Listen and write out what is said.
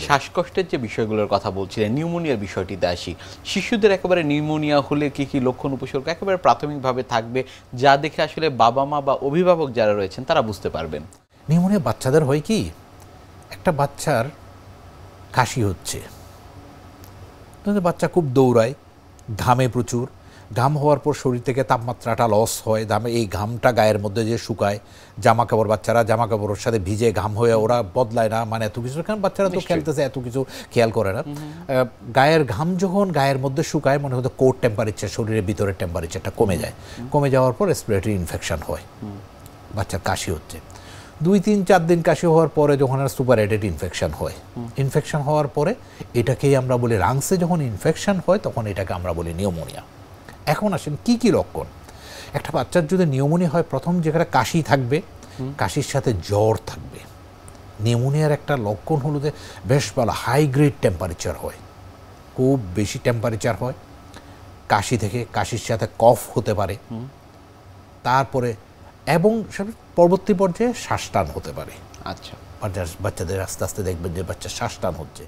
শ্বাসকষ্টের যে বিষয়গুলোর কথা বলছিলেন, নিউমোনিয়ার বিষয়টিতে আসি। শিশুদের একেবারে নিউমোনিয়া হলে কি কি লক্ষণ উপসর্গ একেবারে প্রাথমিকভাবে থাকবে, যা দেখে আসলে বাবা মা বা অভিভাবক যারা রয়েছেন তারা বুঝতে পারবেন? নিউমোনিয়া বাচ্চাদের হয় কি, একটা বাচ্চার কাশি হচ্ছে, বাচ্চা খুব দৌড়ায়, ঘামে প্রচুর, ঘাম হওয়ার পর শরীর থেকে তাপমাত্রাটা লস হয়, এই ঘামটা গায়ের মধ্যে যে শুকায়, জামা কাপড়, বাচ্চারা জামা কাপড়ের সাথে ভিজে ঘাম হয়ে ওরা বদলায় না, মানে এত কিছু, কারণ বাচ্চারা তো খেলতেছে, এত কিছু খেয়াল করে না। গায়ের ঘাম যখন গায়ের মধ্যে শুকায়, মনে হতো কোর টেম্পারেচার, শরীরের ভিতরের টেম্পারেচারটা কমে যায়, কমে যাওয়ার পর রেসপিরেটরি ইনফেকশন হয়, বাচ্চার কাশি হচ্ছে। 2-3-4 দিন কাশি হওয়ার পরে যখন আর সুপারহেডেড ইনফেকশন হয়, ইনফেকশন হওয়ার পরে এটাকেই আমরা বলি, লাংসে যখন ইনফেকশন হয় তখন এটাকে আমরা বলি নিউমোনিয়া। এখন আসেন কি কি লক্ষণ। একটা বাচ্চার যদি নিউমোনিয়া হয়, প্রথম যেখানে কাশি থাকবে, কাশির সাথে জ্বর থাকবে। নিউমোনিয়ার একটা লক্ষণ হলো যে বেশ ভালো হাই গ্রেড টেম্পারেচার হয়, খুব বেশি টেম্পারেচার হয়, কাশি থেকে কাশির সাথে কফ হতে পারে, তারপরে এবং পরবর্তী পর্যায়ে শ্বাসটান হতে পারে। আচ্ছা, বাচ্চাদের আস্তে আস্তে দেখবেন যে বাচ্চা শ্বাসটান হচ্ছে।